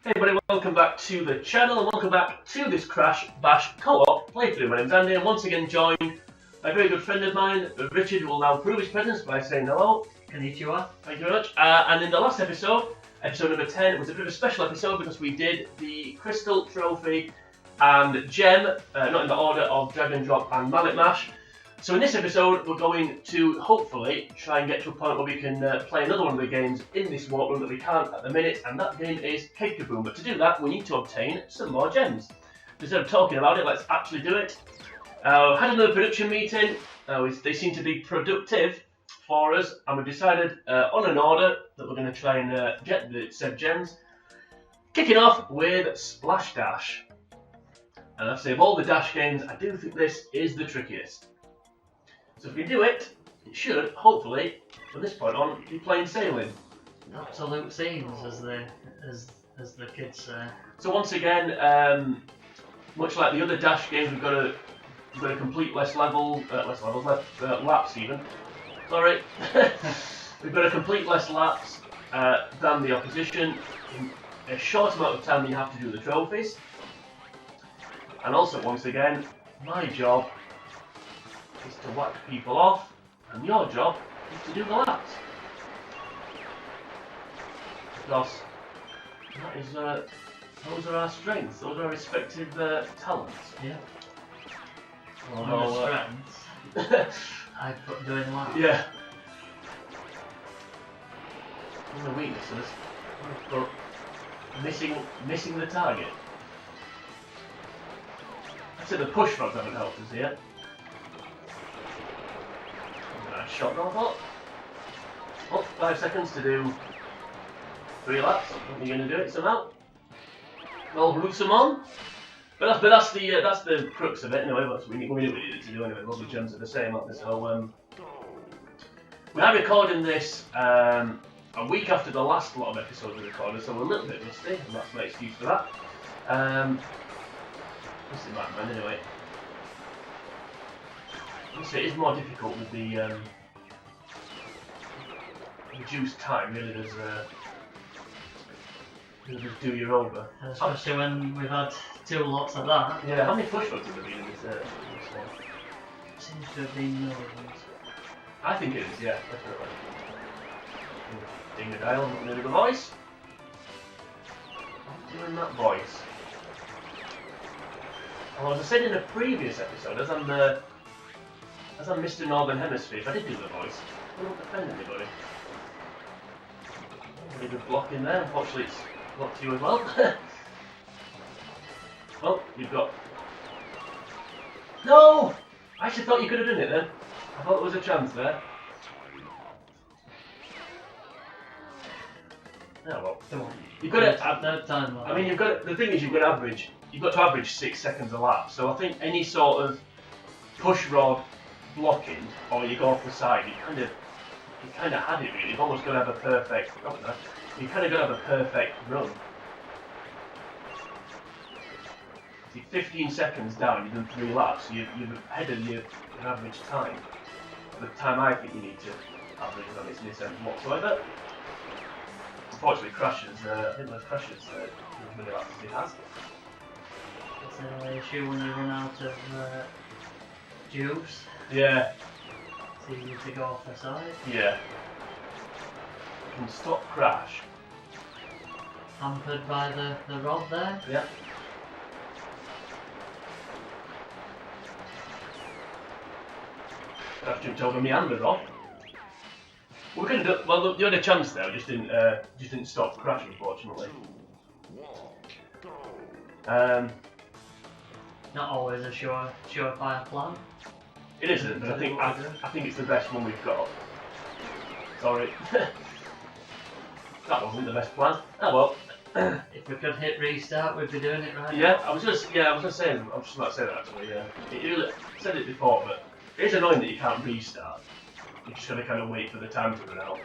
Hey everybody, welcome back to the channel and welcome back to this Crash Bash co-op playthrough. My name's Andy and once again joined by a very good friend of mine, Richard, who will now prove his presence by saying hello. Konnichiwa. Thank you very much. And in the last episode, episode number 10, was a bit of a special episode because we did the Crystal Trophy and Gem, not in the order of Drag and Drop and Mallet Mash. So in this episode, we're going to hopefully try and get to a point where we can play another one of the games in this walk room that we can't at the minute, and that game is Cake Kaboom. But to do that, we need to obtain some more gems. Instead of talking about it, let's actually do it. Had another production meeting. They seem to be productive for us, and we've decided on an order that we're going to try and get the said gems. Kicking off with Splash Dash. And I'd say of all the Dash games, I do think this is the trickiest. So if we do it, it should, hopefully, from this point on, be plain sailing. Absolute scenes, as the kids say. So once again, much like the other Dash games, we've got to complete laps even. Sorry, we've got to complete less laps than the opposition in a short amount of time. You have to do the trophies, and also once again, my job is to whack people off, and your job is to do the laps. Because that is, those are our strengths, those are our respective talents. Yeah. Although, strengths, I'd put doing laps. yeah. One of the weaknesses, but missing the target. I'd say the push rods haven't helped us here. Shot robot. Oh, 5 seconds to do 3 laps. I think you're going to do it somehow. Well, root some on. But that's the crux of it anyway. That's what we needed to do anyway. All the gems are the same, aren't they? So we are recording this a week after the last lot of episodes we recorded, so we're a little bit rusty, and that's my excuse for that. This is Batman anyway. It is more difficult with the reduced time, really, does do you over. Especially when we've had 2 lots of that. Yeah, how many push rods have there been in this one? Seems to have been millions. I think it is, yeah, definitely. Ding the dial, not near the voice. I'm doing that voice. Well, as I said in a previous episode, as I'm Mr. Northern Hemisphere, if I did do the voice, I wouldn't offend anybody. Really good block in there, unfortunately it's blocked you as well. Well, you've got... No! I actually thought you could have done it then. I thought there was a chance there. Oh well. Come on. You've got to... that time. I mean, the thing is you've got to average 6 seconds a lap, so I think any sort of push rod blocking, or you go off the side, you kind of had it really. You've almost got to have a perfect. You kind of got to have a perfect run. See, 15 seconds down, you've done 3 laps. You're ahead of your average time. The time I think you need to average on its this end whatsoever. Unfortunately, crashes. I think those crashes as many laps as it has. It's an issue when you run out of juice. Yeah. It's easy to go off the side. Yeah. You can stop crash. Hampered by the rod there. Yeah. I've jumped over me and the rod. We could have done, well, you had a chance there, just didn't stop crash, unfortunately. Not always a surefire plan. It isn't, but I think it's the best one we've got. Sorry. That wasn't the best plan. Oh well. If we could hit restart, we'd be doing it right. Yeah, I was just about to say that actually. Yeah, you said it before, but it is annoying that you can't restart. You just gotta kind of wait for the time to run out.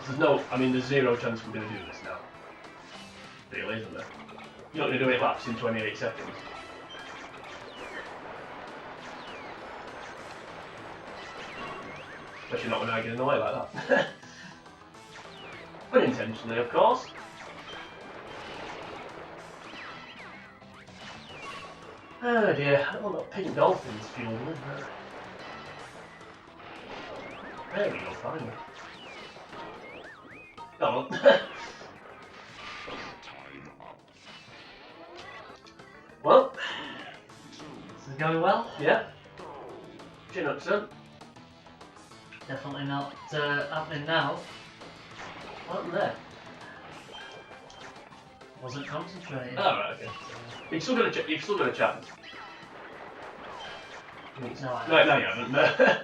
There's 0 chance we're gonna do this now. Really, isn't there? You're not gonna do 8 laps in 28 seconds. Especially not when I get in the way like that. Unintentionally, of course. Oh dear, I don't want that pink dolphins fueling me. There we go, finally. Oh well. Well, This is going well. yeah. Chin up, son. Definitely not happening now. What happened there? Wasn't concentrating. Oh, right, okay. You've still got a chat. No, I No, you haven't. No.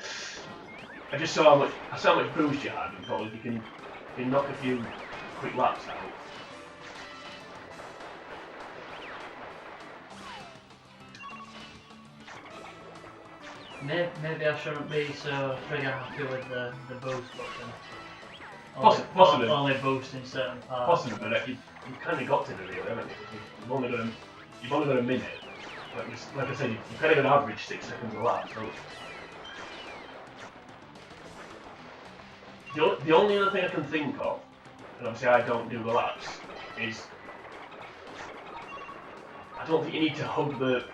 I just saw how much boost you had, and thought if you can knock a few quick laps out. Maybe I shouldn't be so trigger happy with the boost button. Possibly. Only boosting certain parts. Possibly, but you've kind of got to do it, haven't you? You've only got a minute. Like I said, you've kind of got an average 6 seconds a lap. So the only other thing I can think of, and obviously I don't do the laps, is I don't think you need to hug the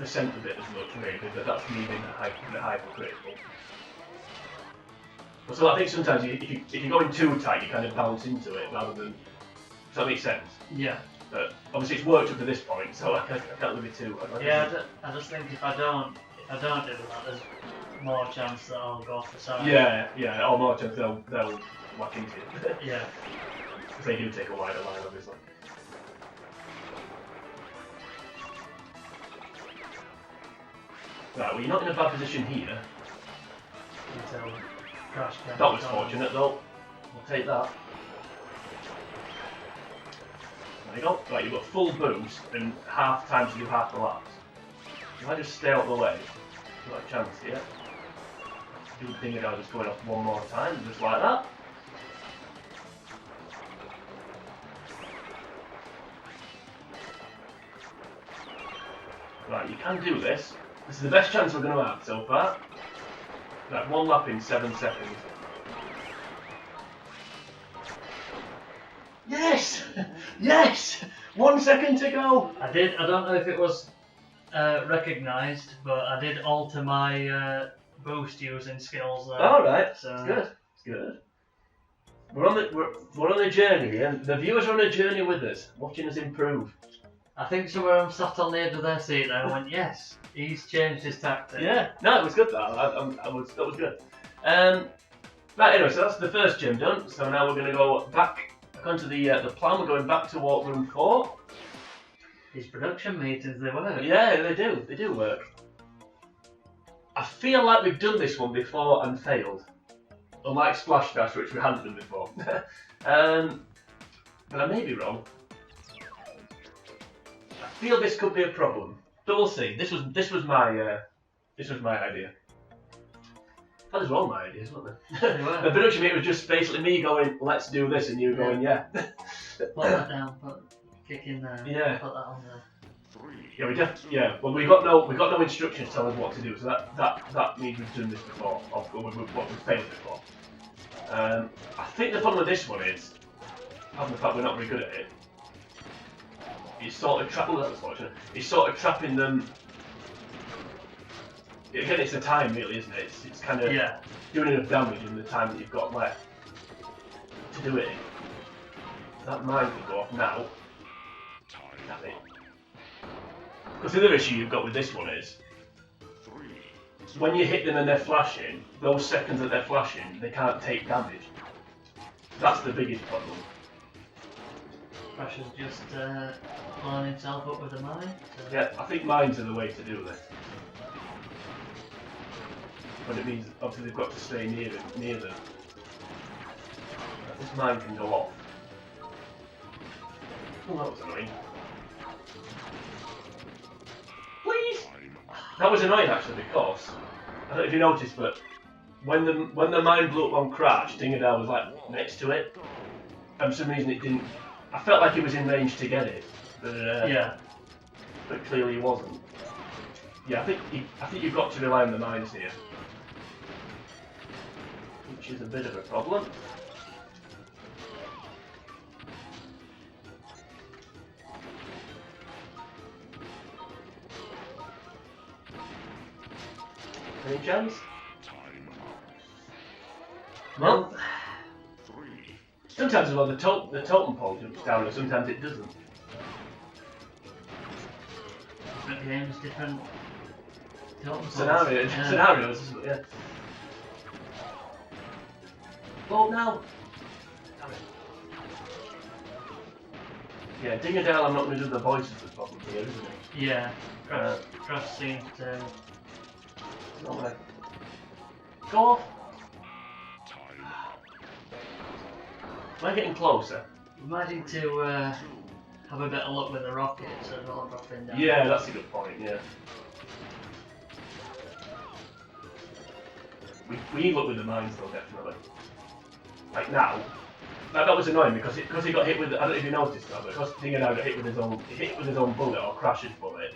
centre bit as much, really, but that's me being hypercritical. But so I think sometimes if you're going too tight, you kind of bounce into it rather than. Does that make sense? Yeah. But obviously it's worked up to this point, so I can't leave it too. I just think if I don't do that, there's more chance that I'll go off the side. Yeah, or more chance they'll whack into you. Yeah. Because they do take a wider line, obviously. Right, well, you're not in a bad position here. Until crash cam. That was fortunate, though. We'll take that. There you go. Right, you've got full boost and half time to do half the laps. If I just stay out of the way, you've got a chance here. Do the thing again, just going off one more time, just like that. Right, you can do this. This is the best chance we're going to have so far. Right, one lap in 7 seconds. Yes! Yes! 1 second to go! I don't know if it was recognised, but I did alter my boost using skills there. Alright, So, it's good. It's good. We're on a journey, and the viewers are on a journey with us, watching us improve. I think somewhere I'm sat on the edge of their seat there and went, yes, he's changed his tactic. Yeah, no, it was good that. That was good. Right, anyway, so that's the first gym done. So now we're going to go back onto the plan. We're going back to walk room 4. These production meetings, they work. Yeah, they do work. I feel like we've done this one before and failed. Unlike Splash Dash, which we hadn't done before. But I may be wrong. I feel this could be a problem. But we'll see. This was my idea. That was all my ideas, wasn't it? They were. The production meeting was just basically me going, let's do this, and you going, yeah. Put that down, kick in there. Yeah. Put that on there. Yeah, well, we got no instructions telling us what to do, so that means we've done this before, or we've failed before. I think the problem with this one is, apart from the fact we're not very good at it, it's sort of it's sort of trapping them. Again, it's the time, really, isn't it? It's kind of doing enough damage in the time that you've got left to do it in. That mine can go off now. Damn it. Because the other issue you've got with this one is, when you hit them and they're flashing, those seconds that they're flashing, they can't take damage. That's the biggest problem. Crasher's just blowing himself up with a mine. So. Yeah, I think mines are the way to do this. But it means, obviously, they've got to stay near them. This mine can go off. Oh, that was annoying. Please! That was annoying, actually, because, I don't know if you noticed, but when the mine blew up on Crash, Dingadale was, like, next to it. And for some reason it didn't... I felt like he was in range to get it, but clearly he wasn't. Yeah, I think you've got to rely on the mines here, which is a bit of a problem. Any chance? Well, sometimes the totem pole jumps down, and sometimes it doesn't. Different games, different scenarios. Yeah. Well, now. Damn it. Yeah, Dingadale, I'm not going to do the voices as problem here, isn't it? Yeah. Crash seems to. Not gonna go off. Am I getting closer? We might need to have a bit of luck with the rockets so they're all dropping down. Yeah, that's a good point, yeah. We need luck with the mines though, definitely. Like now. That was annoying because he got hit with, I don't know if you noticed that, but because Dingadale got hit with his own bullet or Crash's bullet,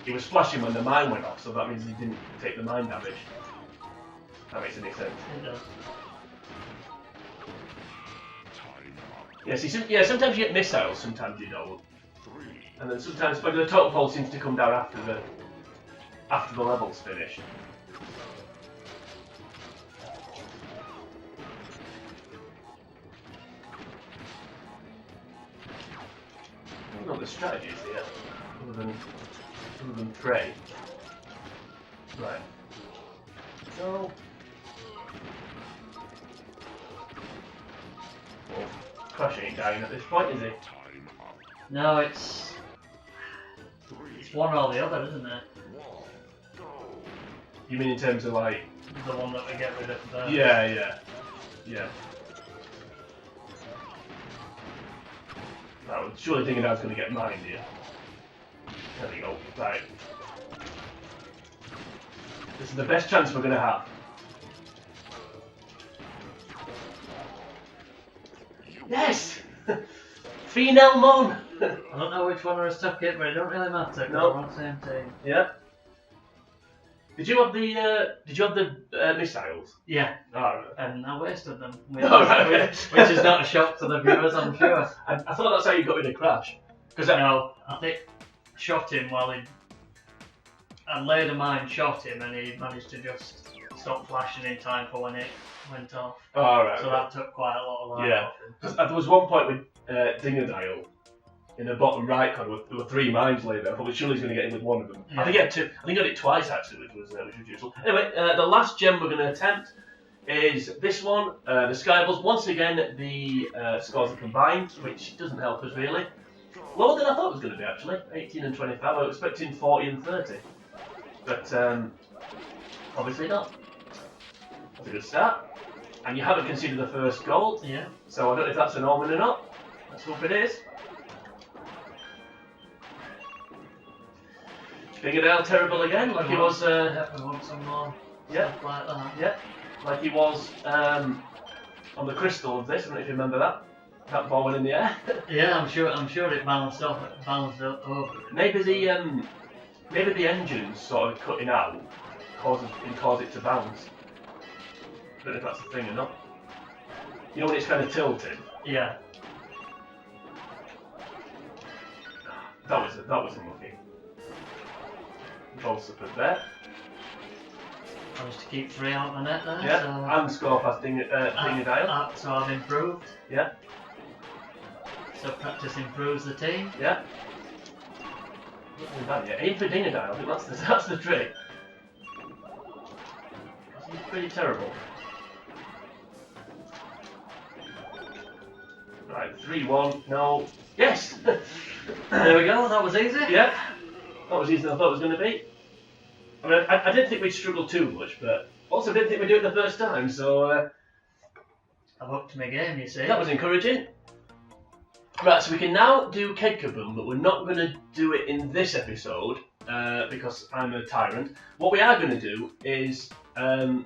he was splashing when the mine went off, so that means he didn't take the mine damage. That makes any sense. It does. Yeah, sometimes you get missiles, sometimes you don't. And then sometimes, but the totem pole seems to come down after the level's finished. I don't know what the strategy is here, other than pray. Right. So. Well, Crash ain't dying at this point, is he? No, it's one or the other, isn't it? You mean in terms of like the one that we get rid of first? Yeah. No, surely thinking I was going to get mined here. There we go. Right. This is the best chance we're going to have. Yes! Female Mon! I don't know which one of us took it, but it don't really matter. No. We're on the same team. Yeah. Did you have the missiles? Yeah. Oh, right. And I wasted them. Oh, right. Which is not a shock to the viewers, I'm sure. I thought that's how you got rid of Crash. Because No, I think I shot him while I laid a mine, shot him, and he managed to just stop flashing in time for when it went off. Oh, right. So that took quite a lot of life Yeah. off him. Because there was one point with Dingadale in the bottom right corner, there were 3 mines laid there. I thought surely he's going to get in with one of them. Yeah. I think he had 2. I think he got it twice actually, which was useful. Anyway, the last gem we're going to attempt is this one, the Skybulls. Once again, the scores are combined, which doesn't help us really. Lower than I thought it was going to be actually. 18 and 25. I was expecting 40 and 30, but obviously not. That's a good start. And you haven't conceded the first goal. Yeah. So I don't know if that's an omen or not. Let's hope it is. Dingadale terrible again, like he was. Yeah, we want some more stuff like that. Yeah, like he was on the crystal of this. I don't know if you remember that. That ball went in the air. Yeah, I'm sure it balanced over. Maybe the engines sort of cutting out caused it to bounce. I don't know if that's the thing or not. You know when it's kind of tilted. Yeah. That was unlucky. Both up there. Managed to keep 3 out of the net there. Yeah, So, and score past Dingadale. So I've improved. Yeah. So practice improves the team. Yeah. Not too bad yet. Aim for Dingadale. I think that's the trick. He's pretty terrible. Right, 3-1. No. Yes. There we go. That was easy. Yeah. That was easier than I thought it was going to be. I mean, I didn't think we'd struggle too much, but also didn't think we'd do it the first time. So I've upped my game. You see. that was encouraging. Right, so we can now do Keg Kaboom, but we're not going to do it in this episode because I'm a tyrant. What we are going to do is, I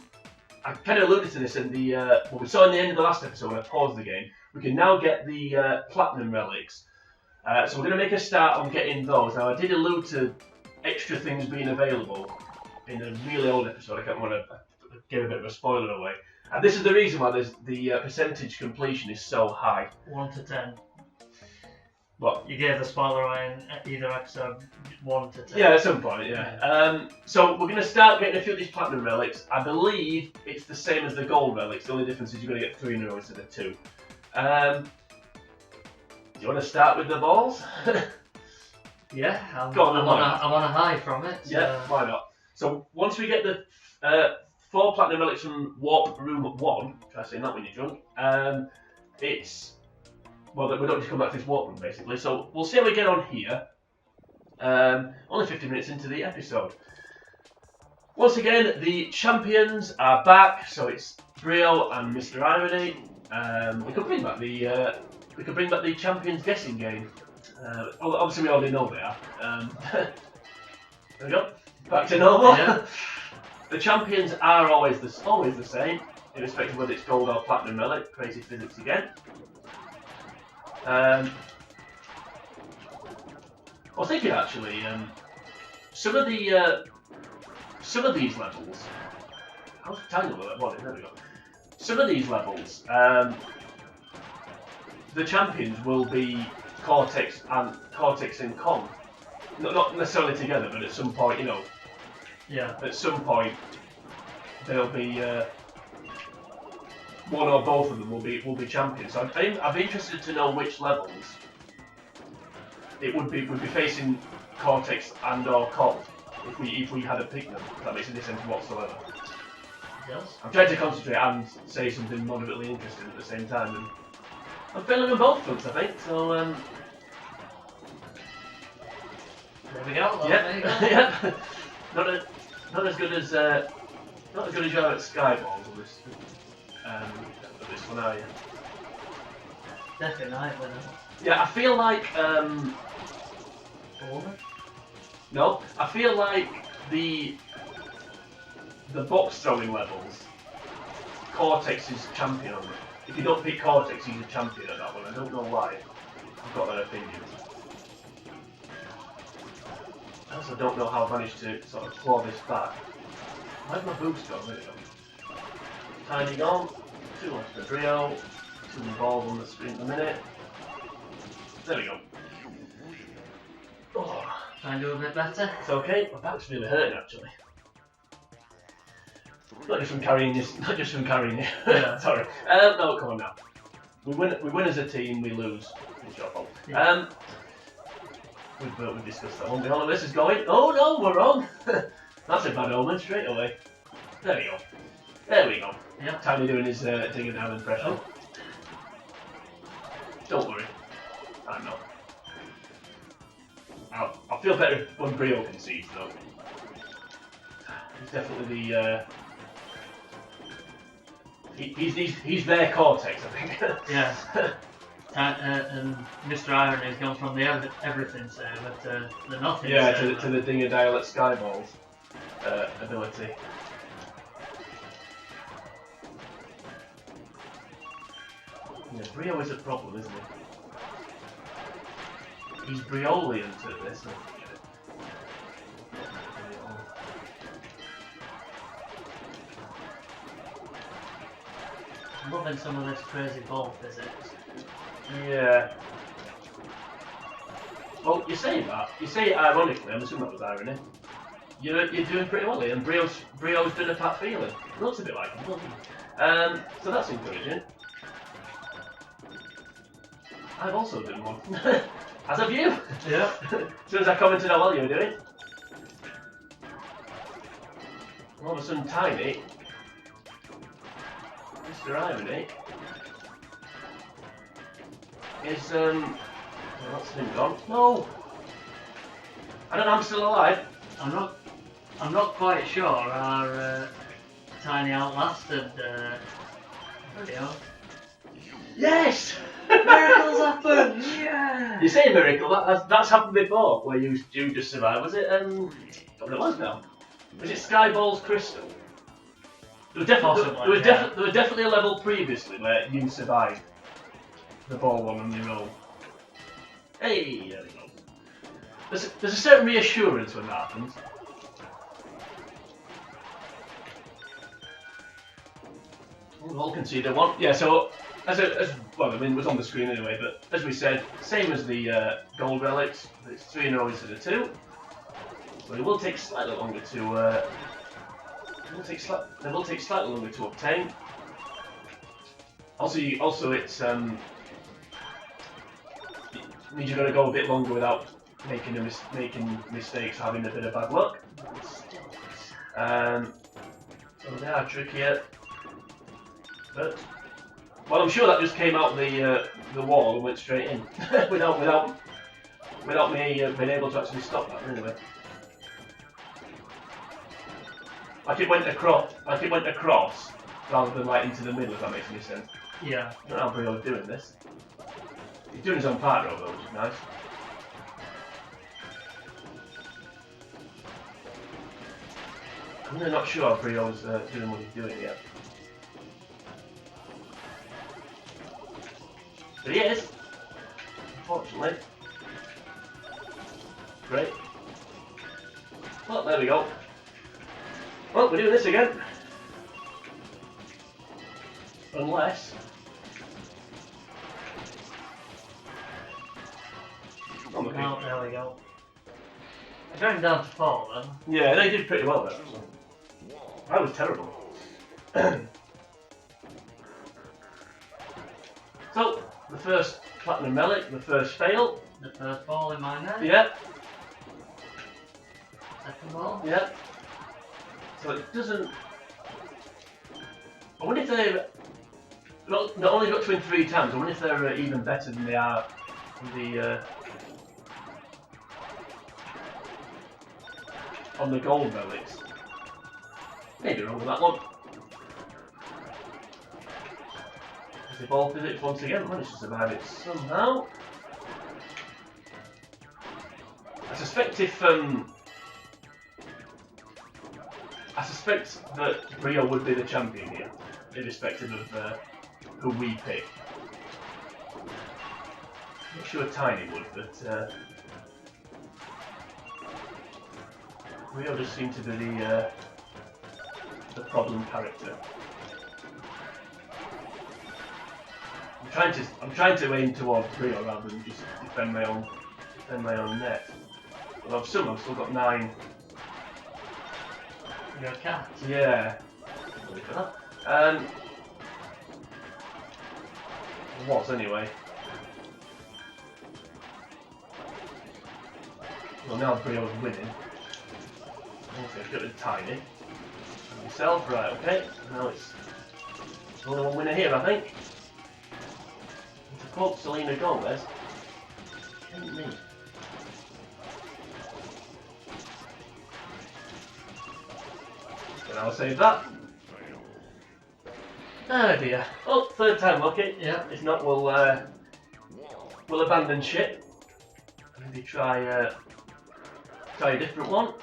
kind of alluded to this in the what we saw in the end of the last episode when I paused the game. We can now get the Platinum Relics. So we're going to make a start on getting those. Now I did allude to extra things being available in a really old episode. I can't want to give a bit of a spoiler away. And this is the reason why the percentage completion is so high. 1 to 10. What? You gave the spoiler away in either episode 1 to 10. Yeah, at some point, yeah. So we're going to start getting a few of these Platinum Relics. I believe it's the same as the Gold Relics. The only difference is you're going to get 3 in a row instead of 2. Do you want to start with the balls? Yeah, I'm Go on, on a high from it. So. Yeah, why not? So once we get the 4 Platinum Relics from Warp Room 1, try saying that when you're drunk, it's... Well, we don't just come back to this warp room, basically. So we'll see how we get on here. Only 50 minutes into the episode. Once again, the champions are back. So it's Brio and Mr. Irony. We could bring back the champions guessing game. Obviously, we already know they are. There we go. Back to normal. Yeah. The champions are always the same, irrespective of whether it's gold or platinum relic. Crazy physics again. I was thinking actually, some of these levels. How tiny was that body? There we go. Some of these levels, the champions will be Cortex and Con. Not necessarily together, but at some point, you know. Yeah. At some point, there'll be one or both of them will be champions. So I'd be interested to know which levels it would be facing Cortex and or Con if we had to pick them. If that makes any sense whatsoever. Yes. I'm trying to concentrate and say something moderately interesting at the same time, and I'm feeling on both fronts, I think. So there we go. yeah, There you go. yeah. Not as good as you are at Skyballs on this one, are you? Definitely. Yeah, I feel like no, I feel like the box throwing levels, Cortex is champion on it. If you don't pick Cortex, he's a champion at that one. I don't know why. I've got that opinion. I also don't know how I managed to sort of claw this back. Where's my boost gone? There we go. Tiny gone. 2 left for Brio. 2 balls on the screen at the minute. There we go. Oh. Try and do a bit better. It's okay. My back's really hurting actually. Not just from carrying this. Not just from carrying it. Yeah. Sorry. No, come on now. We win as a team. We lose. It's your fault. Yeah. We've discussed that one. The whole of this is going. Oh no, we're wrong. That's a bad omen straight away. There we go. There we go. Yeah. Tiny doing his digging down impression. Oh. Don't worry. I'm not. I'll feel better when Brio concedes though. He's definitely the. He's their Cortex, I think. Yeah. And Mr. Irony has gone from the everything saver to the nothing Yeah, saver. to the Dinger Dial at Skyballs ability. Yeah, Brio is a problem, isn't he? He's Briolian to this. I'm loving some of this crazy ball physics. Yeah. Well, you say that. You say it ironically. I'm assuming that was irony. You're doing pretty well here, and Brio's doing a pat feeling. It looks a bit like him, doesn't it? So that's encouraging. I've also done one. As have you. Yeah. As soon as I commented how well you were doing. All of a sudden, Tiny, Mr. Irony, is well, that's him gone. No. I don't know. I'm still alive. I'm not quite sure. Our Tiny outlasted. Video. Yes. Miracles happen! Yeah! You say a miracle. That's happened before. Where you just survived. Was it? What it was now? Was it Skyball's Crystal? There was definitely a level previously where you survived the ball one on your own. Hey, there we go. There's a certain reassurance when that happens. We'll concede a one. Yeah, so Well, I mean, it was on the screen anyway, but as we said, same as the gold relics, it's 3 in a row instead of 2. So it will take slightly longer to they will take slightly longer to obtain. Also, it's means you're going to go a bit longer without making mistakes, or having a bit of bad luck. So they are trickier, but well, I'm sure that just came out the wall and went straight in without me being able to actually stop that. Anyway, like it went across rather than like into the middle. If that makes any sense. Yeah. I don't know how Brio's doing this. He's doing his own part though, which is nice. I'm really not sure how Brio's doing what he's doing yet. But he is, unfortunately. Great. Well, there we go. Well, we're doing this again. Unless... Oh, there we go. I got him down to 4 then. Yeah, they did pretty well there. That was terrible. So, the first Platinum Relic, the first fail. The first ball in my net. Yep. Second ball. Yep. So it doesn't... I wonder if they've not only got to win 3 times, I wonder if they're even better than they are on the gold relics. Maybe wrong with that one. As the ball physics once again managed to survive it somehow. I suspect that Brio would be the champion here, irrespective of who we pick. Not sure Tiny would, but Brio just seemed to be the problem character. I'm trying to aim towards Brio rather than just defend my own net. Well, I've still got 9. You're a cat. Yeah. Look at that. It was anyway. Well, now Brio's winning. Okay, got it Tiny. And yourself, right? Okay. Now it's only one winner here, I think. And to quote Selena Gomez, ain't me. And I'll save that. Oh dear. Oh, 3rd time lucky. Yeah. If not, we'll abandon ship. Maybe try a different one.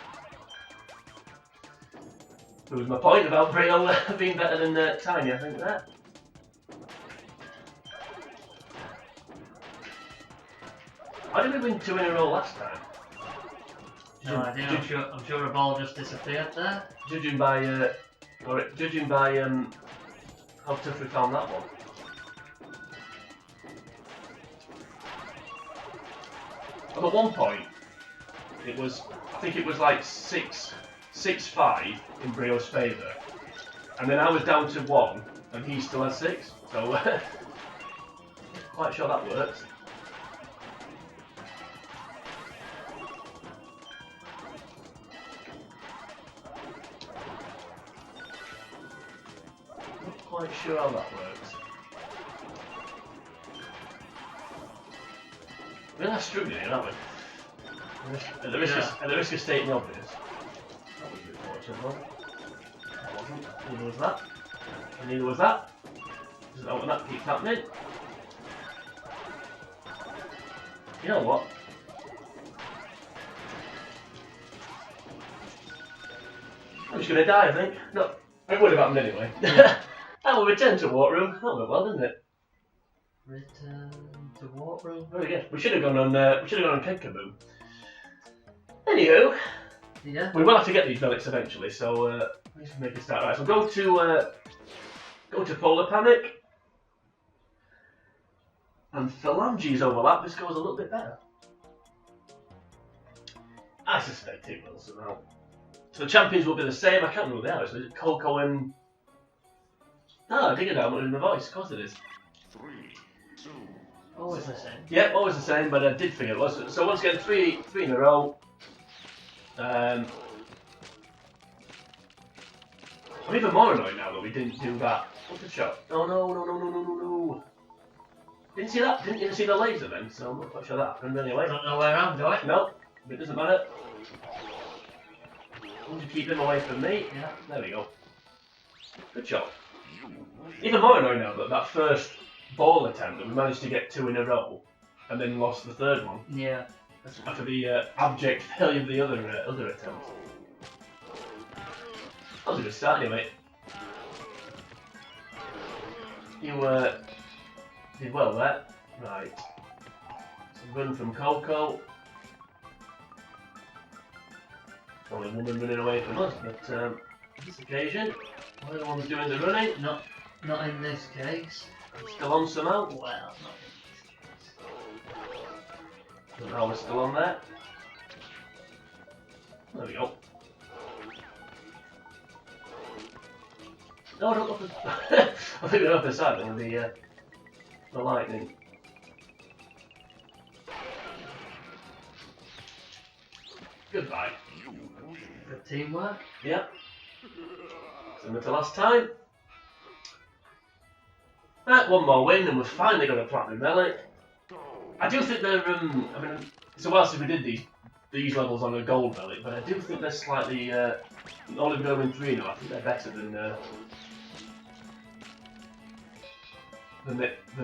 There was my point about Brio being better than Tiny, I think that. Why did we win 2 in a row last time? No idea. I'm sure a ball just disappeared there. Judging by how tough we found that one. Well, at one point, I think it was like 6-5 in Brio's favour, and then I was down to 1, and he still has 6. So, not quite sure that works. Quite sure how that works. We're not struggling here, aren't we? At the risk of stating the obvious. That was a bit fortunate, that wasn't. Neither was that. And neither was that. Doesn't know when that keeps happening. You know what? I'm just gonna die, I think. No, it would have happened anyway. And we'll return to Waterroom. That went well, didn't it? Return to Waterroom. Very good. We should have gone on Peekaboo. Anywho, yeah, we will have to get these relics eventually, so let's make a start. Right, so go to Polar Panic. and phalanges overlap, this goes a little bit better. I suspect it will somehow. So the champions will be the same. I can't remember what they are. So is it Coco and... No, I dig it out in the voice. Of course it is. 3, 2. Always the same. Yeah, always the same, but I did think it was. So once again, three in a row. I'm even more annoyed now that we didn't do that. What's the shot? Oh no. Didn't see that? Didn't even see the laser then, so I'm not quite sure that happened anyway. Don't know where I'm going. No, it doesn't matter. Once you keep him away from me. Yeah. There we go. Good shot. Even more annoying now that first ball attempt that we managed to get 2 in a row and then lost the third one. Yeah. After the abject failure of the other attempt. That was a good start anyway. You did well there. Right. So run from Coco. Only woman running away from us, but on this occasion, one of the ones doing the running. Not in this case. Still on somehow. Well, not in this case. Somehow we're still on there. There we go. No, don't look at... I think they're up the side with the lightning. Goodbye. Good teamwork. Yep. Similar to last time. Right, one more win and we've finally got a Platinum Relic. I do think they're, I mean, it's a while since we did these levels on a Gold Relic, but I do think they're slightly, only going to win 3 now, I think they're better than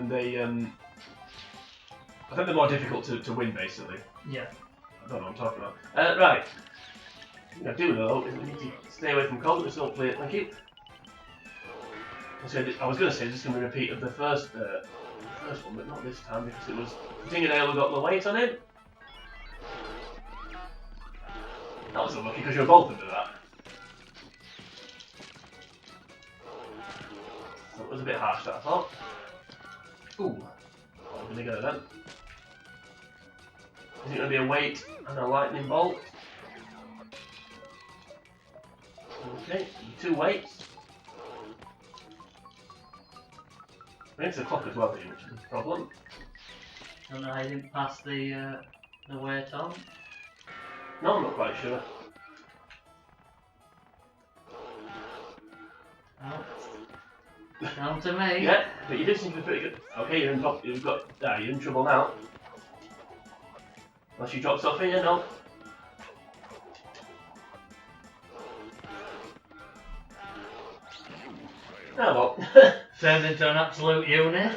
they, I think they're more difficult to win, basically. Yeah. I don't know what I'm talking about. Right. What I do though is we need to stay away from cold, so hopefully, thank you. I was going to say just going to repeat of the first one, but not this time because it was Dingadale who got the weight on him. That was unlucky because you were both into that. So it was a bit harsh that I thought. Ooh, I'm going to go then. Is it going to be a weight and a lightning bolt? Okay, 2 weights. It's the clock as well, which is a problem. Don't know how you didn't pass the weight on. No, I'm not quite sure. Oh. Down to me. Yeah, but you did seem to be pretty good. Okay, you're in top. You're in trouble now. Unless you drop off here, no. Oh well. Turned into an absolute unit.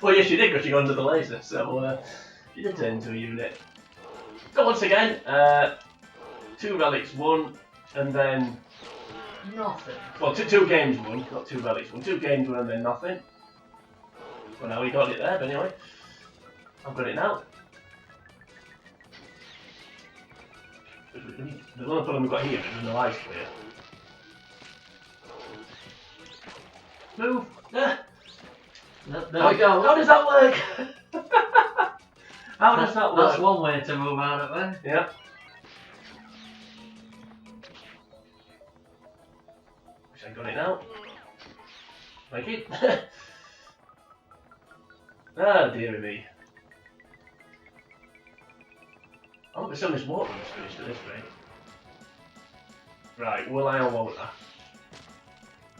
Well, yes, you did because you got under the laser, so you did turn into a unit. So once again, 2 relics won, and then Nothing. well, two games won, not 2 relics won. 2 games won and then nothing. Well, now we got it there, but anyway, I've got it now. The only problem we've got here is there's no ice clear. Move! There we go. How does that work? How does that work? That's one way to move out of it. Yeah. Wish I got it now. Thank you. Ah, dearie me. I hope there's so much water when it's finished at this rate. Right, will I or won't I?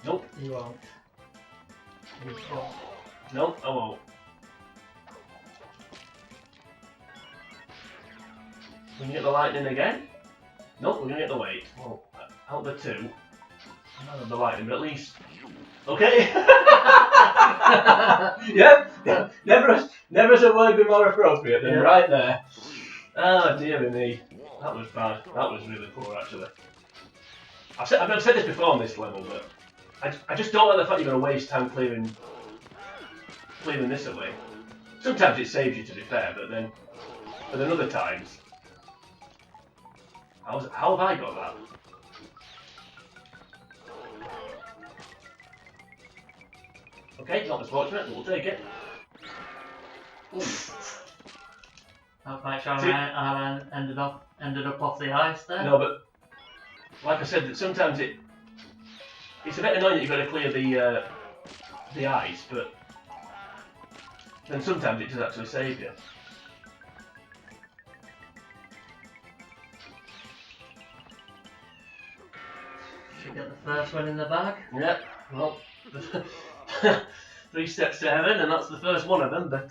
Nope. You won't. You won't. Nope, I won't. We can get the lightning again? Nope, we're gonna get the weight. Well, out the 2. Not of the lightning, but at least. Okay! Yep! Never has a word been more appropriate than right there. Oh, dear me. That was bad. That was really poor, actually. I've said this before on this level, but I just don't like the fact you're going to waste time clearing this away. Sometimes it saves you, to be fair, but then other times, how have I got that? Okay, not as fortunate, but we'll take it. Not quite sure See- how I ended up off the ice there. No, but like I said, that sometimes it's a bit annoying that you've got to clear the ice, but then sometimes it does actually save you. Should get the first one in the bag. Yeah, well, 3 steps to heaven, and that's the first one of them. But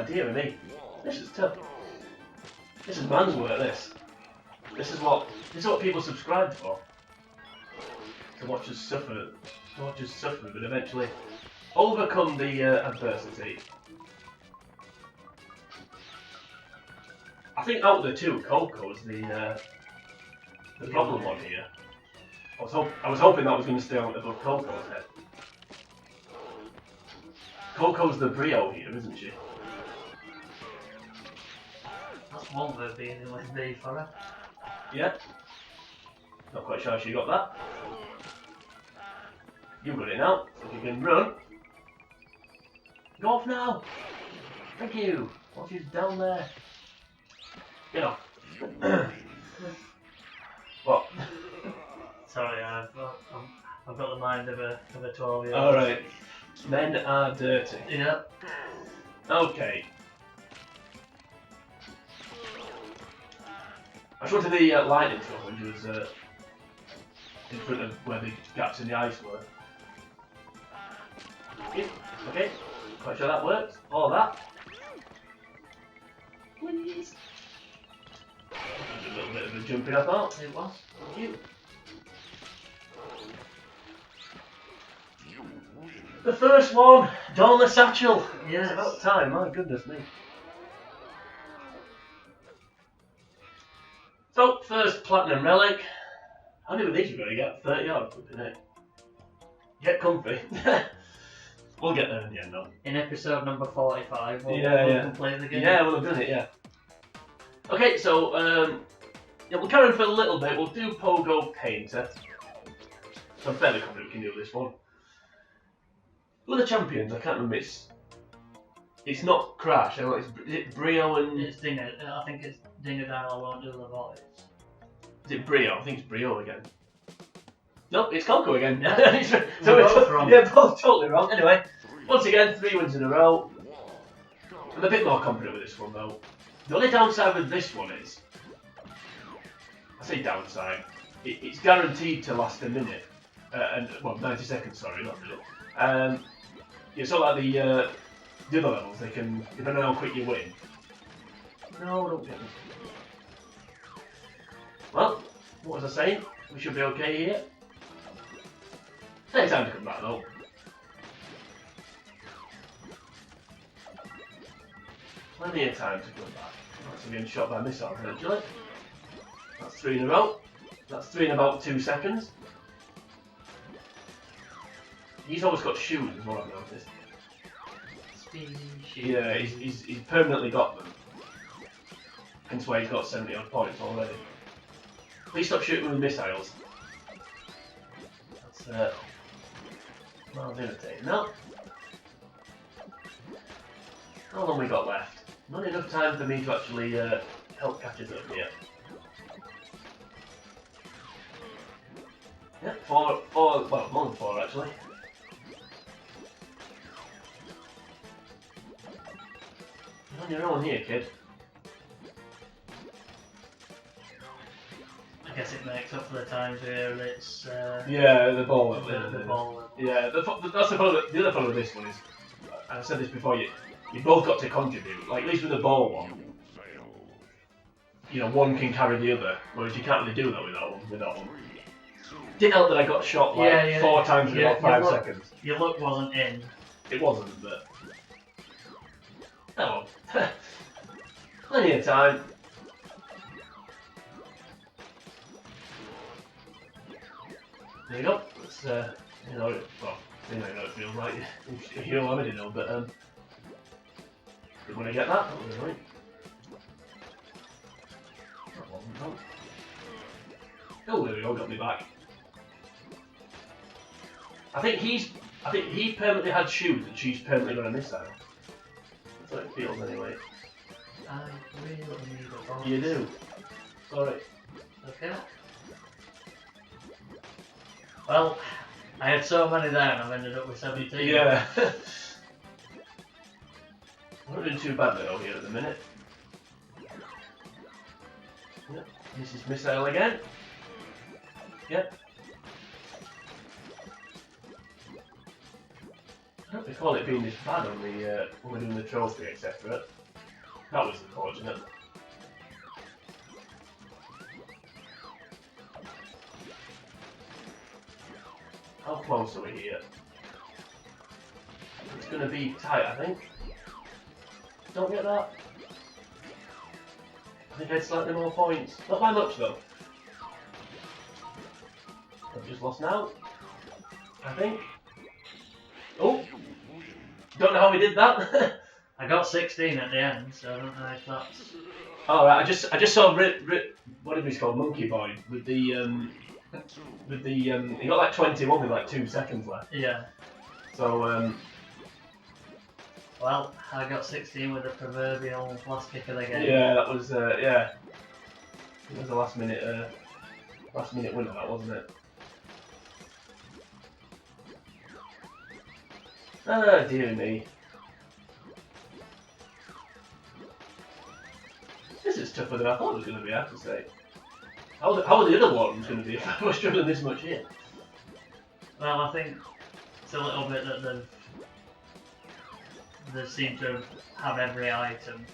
dear me, this is tough. This is man's work. This is what people subscribe for. To watch us suffer, but eventually overcome the adversity. I think out of the two, Coco's the problem one here. I was hoping that was going to stay on above Coco's head. Coco's the Brio here, isn't she? That's one word being in with B for her. Yeah. Not quite sure she got that. You got it now. If you can run. Go off now. Thank you. Watch you down there. Get off. What? Sorry, I've got the mind of a 12-year-old. Alright. Men are dirty. Yeah. Okay. I showed to the lightning truck when she was in front of where the gaps in the ice were. Okay. Quite sure that works. All that. Please. A little bit of a jumping, I thought. It was. Thank you. The first one, Don the Satchel. Yes. It's about time, my goodness me. So, first Platinum Relic. How many of these we're going to get? 30 odd, isn't it? Get comfy. We'll get there in the end, though. In episode number 45, we'll complete the game. Yeah, we'll have done it, yeah. Okay, so, we'll carry on for a little bit. We'll do Pogo Painter. I'm fairly confident we can do this one. Who are the champions? I can't remember. It's not Crash. I know is it Brio and... It's Dinger. I think it's Dinger Dial won't do the voice. Is it Brio? I think it's Brio again. Nope, it's Coco again. Yeah. So We're both wrong. Yeah, both totally wrong. Anyway, once again, 3 wins in a row. I'm a bit more confident with this one though. The only downside with this one is, I say downside, it's guaranteed to last a minute, 90 seconds. Sorry, not a minute. Yeah, so like the other levels, they can, depending on how quick you win. No, don't get me. Well, what was I saying? We should be okay here. Plenty of time to come back though. Plenty of time to come back. That's getting shot by missiles eventually. That's 3 in a row. That's 3 in about 2 seconds. He's always got shoes as well, I've noticed. Speed shoes. Yeah, he's permanently got them. Hence why he's got 70 odd points already. Please stop shooting with missiles. That's well irritating. Now, how long we got left? Not enough time for me to actually help catch us up here. Yeah, 4, well, more than 4 actually. You're on your own here, kid. I guess it makes up for the times where it's Yeah, the ball. the ball. Yeah, that's the problem. The other problem with this one is, I said this before, you both got to contribute. Like, at least with the ball one, you know, one can carry the other, whereas you can't really do that with that one. Didn't help that I got shot like 4 times in about 5 seconds. Your luck wasn't in. It wasn't, but oh well. Plenty of time. There you go. It's you know, well, you know it feels like you know already know, but didn't want to get that. That was annoying. That wasn't wrong. Oh, there we go. Got me back. I think he permanently had shoes and she's permanently got a missile. That's how it feels anyway. I really need a box. You do. Sorry. Okay. Well, I had so many there and I've ended up with 17. Yeah. We're not doing too badly over here at the minute. Yep. This is missile again. Yep. I don't recall it being this bad on the when we're doing the trophy, etc. That was unfortunate. How close are we here? It's going to be tight, I think. Don't get that. I think I had slightly more points. Not by much though. I've just lost now. I think. Oh! Don't know how we did that. I got 16 at the end, so I don't know if that's... Alright, I just saw whatever he's called, Monkey Boy, with the he got like 21 with like 2 seconds left. Yeah. So Well, I got 16 with the proverbial last kick of the game. yeah, that was yeah. It was a last minute winner, that wasn't it? Ah, dear me. This is tougher than I thought it was going to be, I have to say. How are the other ones going to be if I was struggling this much here? Well, I think it's a little bit that they seem to have every item.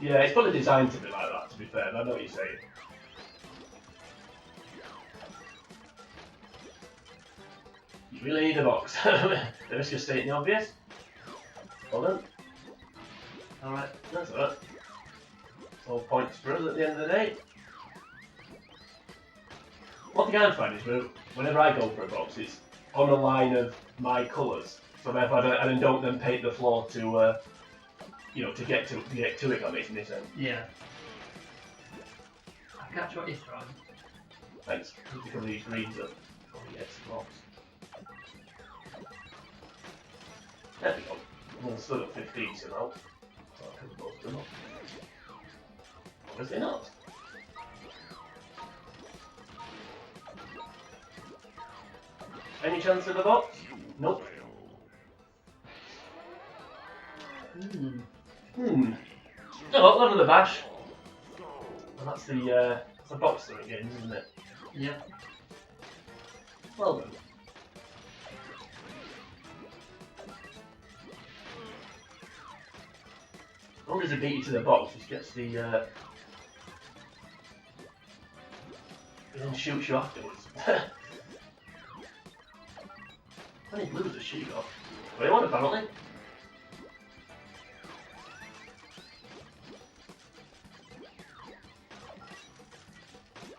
Yeah, it's probably designed to be like that, to be fair, I know what you're saying. You really need a box. The risk of stating the obvious. Well done. Alright. That's alright. All points for us at the end of the day. One thing I'm finding is whenever I go for a box, it's on a line of my colours. So therefore I don't then paint the floor to, to get to it, if that makes any sense. Yeah. I catch what you're throwing. Thanks. Need to cover these greens up before we get to the box. There we go. We'll still got 15 somehow. So I can both them up. Obviously not. Any chance of the box? Nope. Oh, well, another bash. And that's the box that it gains, isn't it? Yep. Well done. As long as they beat you to the box, just gets the and then shoots you afterwards. How many blues has she got? 21 apparently.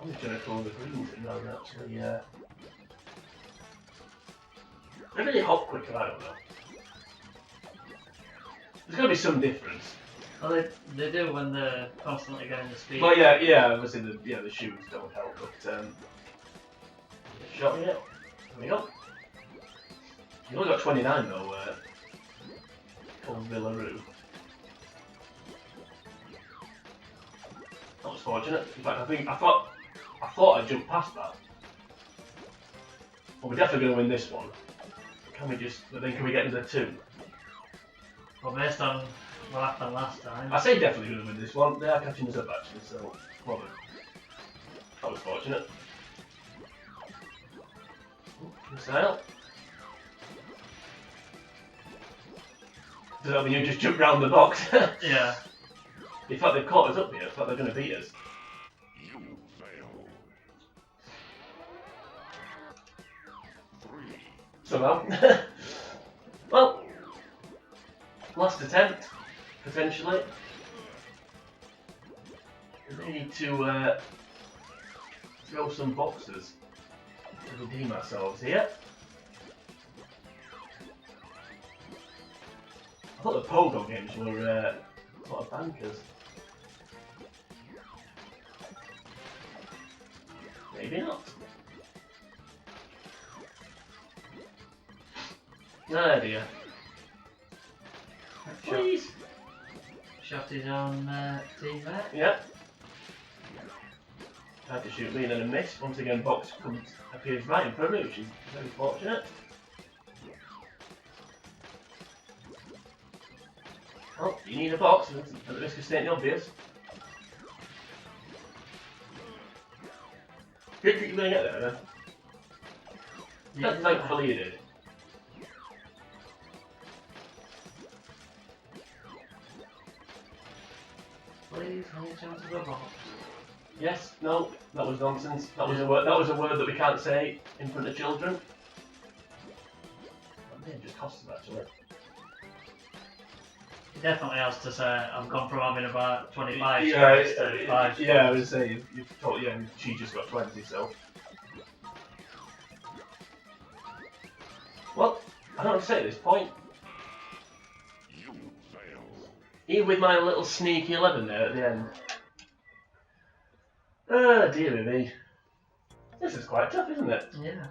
I'm just going to throw the greens in now and actually, They're really hot quicker, I don't know. There's got to be some difference. Well, they do when they're constantly getting the speed. Well, yeah, obviously the shoes don't help, but shot me out. There we go. You only got 29 though, from Villaroo. That was fortunate. In fact, I thought I jumped past that. Well, we're definitely going to win this one. Can we get to the 2? Well, based on what happened last time. I say definitely going to win this one. They are catching us up actually, so well done. That was fortunate. Missile. Does that mean you just jump round the box? Yeah. In fact, they've caught us up here. In fact, they're going to beat us. You fail. 3. Somehow. Well, last attempt, potentially. We need to throw some boxes to redeem ourselves here. I thought the Pogo games were sort of bankers. Maybe not. Oh dear. Please. shot his own teammate. Yep. Tried to shoot me and then a miss. Once again, box appears right in front of me, which is very fortunate. Oh, you need a box at the risk of stating the obvious. Good that you're going to get there, then. Yeah. Thankfully you did. Please hold on to the box. Yes, no, that was nonsense. That was a word. That was a word that we can't say in front of children. That may have just cost us actually. He definitely has to say, I've gone from having about 25 Yeah, strikes to 5 yeah, I would say you've told. Yeah, she just got 20, so. Well, I don't know what to say at this point. You fail. Even with my little sneaky 11 there at the end. Oh dear me. This is quite tough, isn't it? Yeah.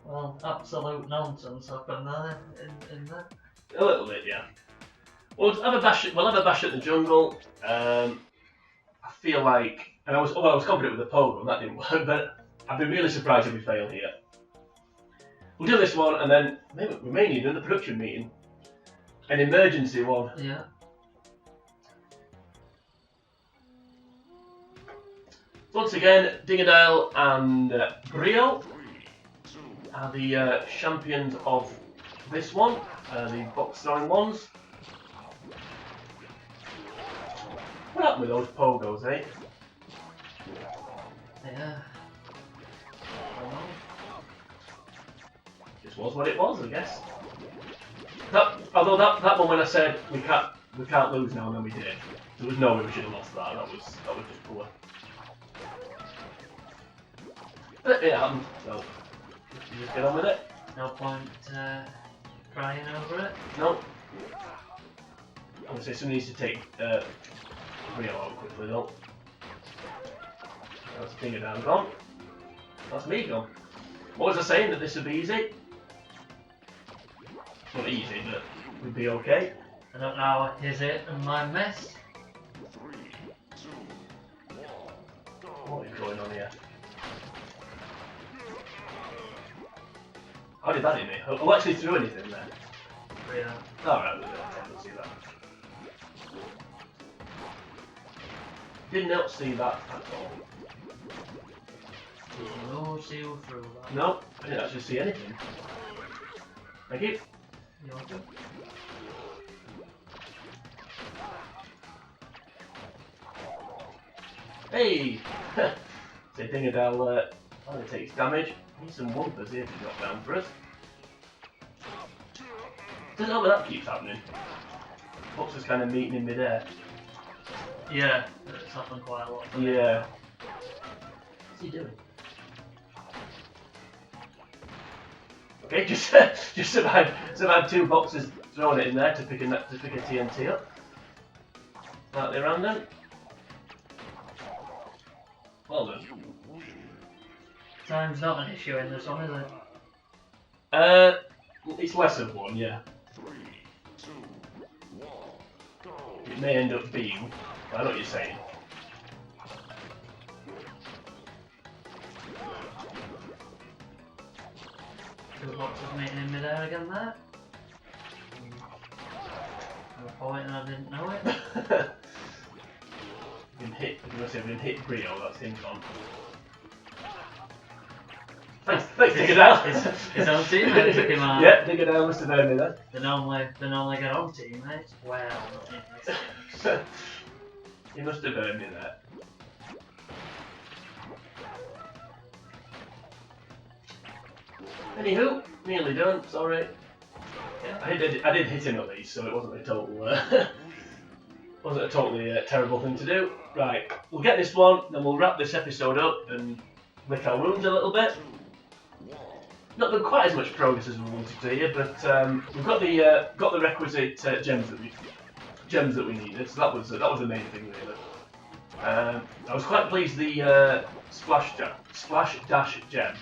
Well, absolute nonsense happened there in that. A little bit, yeah. We'll have a bash at the jungle. I feel like, and I was confident with the pogo, and that didn't work. But I've been really surprised if we fail here. We'll do this one, and then maybe we may need another production meeting, an emergency one. Yeah. Once again, Dingadale and Brio 3, 2, are the champions of this one, the box throwing ones. What happened with those pogos, eh? Yeah. Just was what it was, I guess. Although that one when I said we can't lose now, and then we did. There was no way we should have lost that. That was just poor. But it happened, so you just get on with it. No point crying over it. No. I'm gonna say someone needs to take Rio out quickly though. That's Dingadale gone. That's me gone. What was I saying, that this would be easy? Not easy, but we'd be okay. I don't know how his it and mine missed. 3, 2, 1, go. What is going on here? How did that hit me? Who actually threw anything there? Yeah. Alright, I didn't see that. Did not see that at all. No see you through that. No, I didn't actually see anything. Thank you. You're good. Hey! So Dingadale only takes damage. Need some wumpers here to drop down for us. Doesn't help that keeps happening. Fox is kind of meeting in midair. Yeah, it's happened quite a lot. Yeah. What's he doing? Okay, just survived 2 boxes throwing it in there to pick a TNT up. Slightly random. Well done. You win. Time's not an issue in this one, is it? It's less of one, yeah. 3, 2, 1, go. It may end up being. I know what you're saying. Two boxes meeting in midair again there. No point and I didn't know it. I've been hit Brio, that's him gone. Thanks Dingadale. His own teammate took him out. Yeah, Dingadale must have known me then. They normally get on teammates. Well, not in this case. He must have heard me there. Anywho, nearly done, sorry. Yeah. I did hit him at least, so it wasn't a total wasn't a totally terrible thing to do. Right, we'll get this one, then we'll wrap this episode up and lick our wounds a little bit. Not done quite as much progress as we wanted to here, but we've got the requisite gems that we needed, so that was the main thing really. I was quite pleased the splash dash gem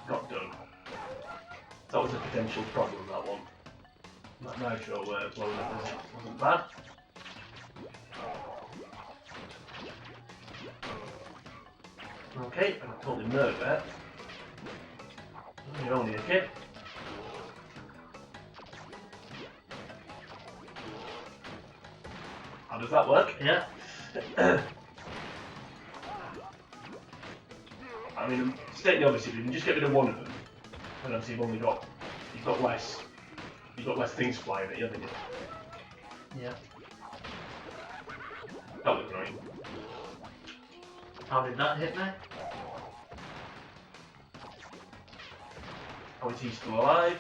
got done. That was a potential problem, that one. That nitro blowing up wasn't bad. Okay, I got totally murdered there. You're only a kid. How does that work? Yeah. I mean, stating the obvious, if you can just get rid of one of them, and obviously you've got less things flying at you, haven't you? Yeah. That was annoying. How did that hit me? How is he still alive?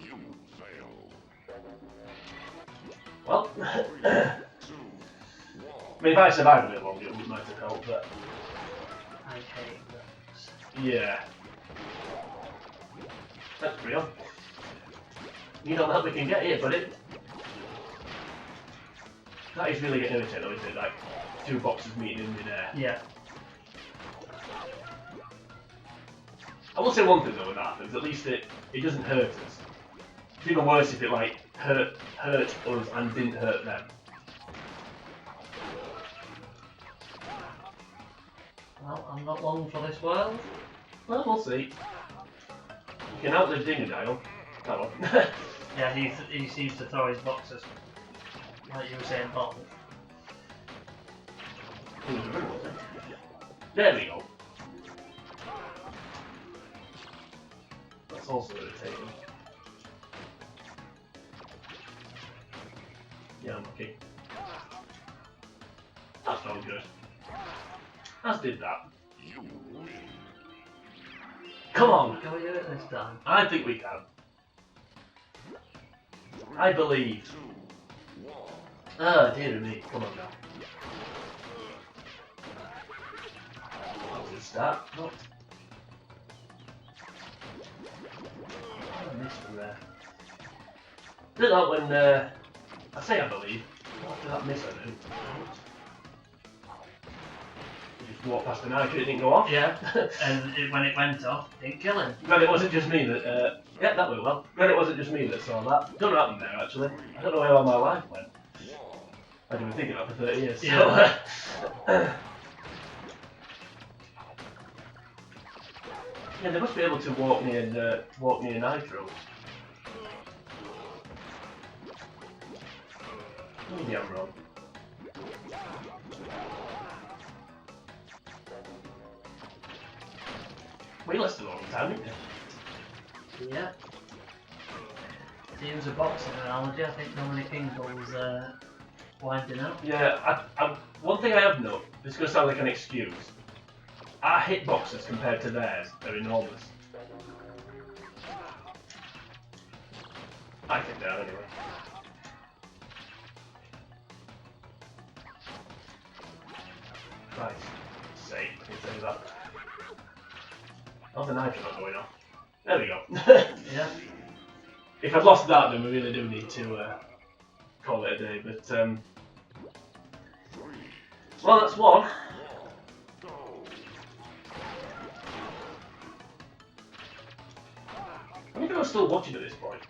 You fail. Well, 2, 1. I mean, if I survived a bit longer, it might have helped, but I hate those. yeah. That's real. You know that we can get here, buddy. That is really getting irritating, though, isn't it? Like, two boxes meeting in midair. Yeah. I will say one thing though when that happens, at least it doesn't hurt us. It's even worse if it like hurt us and didn't hurt them. Well, I'm not long for this world. Well, we'll see. You can outlive Dingadile. Oh well. Yeah, he seems to throw his boxes. Like you were saying, Bob. There we go. That's also irritating. Yeah, I'm lucky. That's not good. As did that. You win. Come on! Can we do it this time? I think we can. I believe. 2, 1. Oh, dear me. Come on now. That was a start. Not. I missed from there. Did that when, I say I believe. After that miss I do. Just walked past the knife, it didn't go off. Yeah. And when it went off, it didn't kill him. But it wasn't just me that, yeah, that went well. But it wasn't just me that saw that. Don't know what happened there, actually. I don't know where all my life went. I've been thinking about it for 30 years. So, Yeah. yeah, they must be able to walk near nitro. Maybe I'm wrong. We lasted a long time, didn't we? Yeah. To use a boxing analogy, I think Dominic Ingle's winding up. Yeah, one thing I have noticed, this is going to sound like an excuse. Our hitboxes compared to theirs are enormous. I think they are anyway. Christ's sake, I can say that. Oh, the knife's not going off. There we go. Yeah. If I'd lost that, then we really do need to call it a day. But, well, that's one. I think I'm still watching at this point.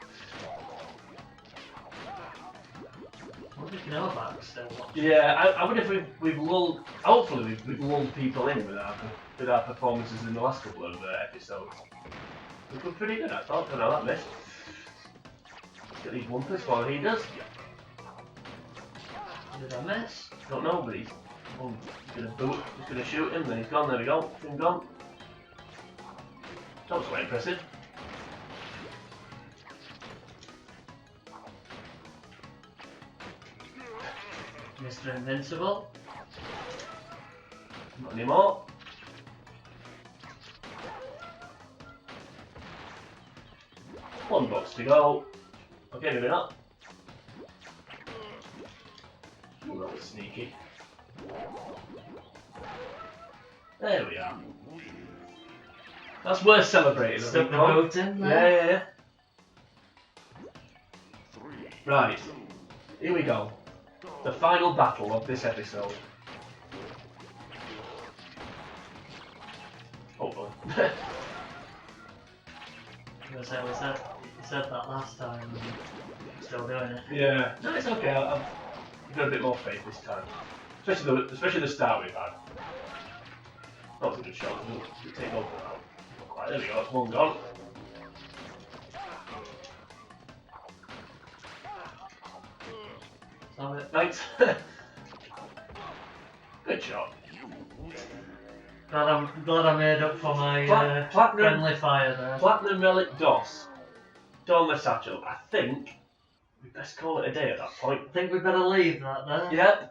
What did you know about it still watching? Yeah, I wonder if we've lulled. Hopefully, we've lulled people in with our performances in the last couple of episodes. We've been pretty good, I thought. Don't know that missed. Let's get these one plus while he does. Did I miss? Don't know, but he's gonna boot. He's gonna shoot him. Then he's gone. There we go. Him gone. That was quite impressive. Mr. Invincible. Not anymore. One box to go. Okay, maybe not. Ooh, that was sneaky. There we are. That's worth celebrating. I Stuck think, the Ron. boat in Yeah, there. yeah, yeah. Right. Here we go. The final battle of this episode. Hopefully. We said that last time, and we're still doing it. Yeah, no, it's okay. I've got a bit more faith this time. Especially the start we've had. That was a good shot. We'll take over now. Right, there we go, that's one gone. Stop it. Thanks. Good shot. Glad I made up for my Platinum, friendly fire there. Platinum Relic DOS. Dawn Satchel. I think we best call it a day at that point. I think we better leave that there. Yeah.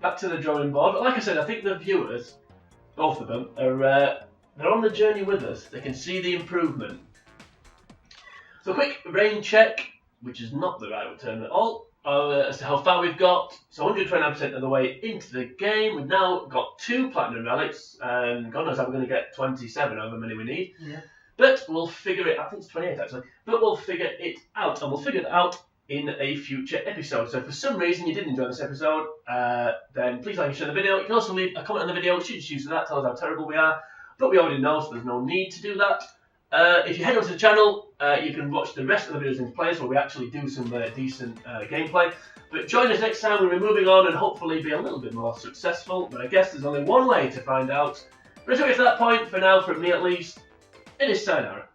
Back to the drawing board. But like I said, I think the viewers, both of them, are they're on the journey with us. They can see the improvement. So a quick brain check, which is not the right term at all, as to how far we've got. So 129% of the way into the game. We've now got 2 Platinum Relics, and God knows how we're going to get 27 however many we need. Yeah. But we'll figure it, I think it's 28 actually, but we'll figure it out, and we'll figure it out in a future episode. So if for some reason you didn't enjoy this episode, then please like and share the video. You can also leave a comment on the video, should you choose to that, tell us how terrible we are, but we already know, so there's no need to do that. If you head over to the channel, you can watch the rest of the videos in place where we actually do some decent gameplay. But join us next time when we're moving on and hopefully be a little bit more successful, but I guess there's only one way to find out. But until we get to that point, for now, from me at least, it is sayonara.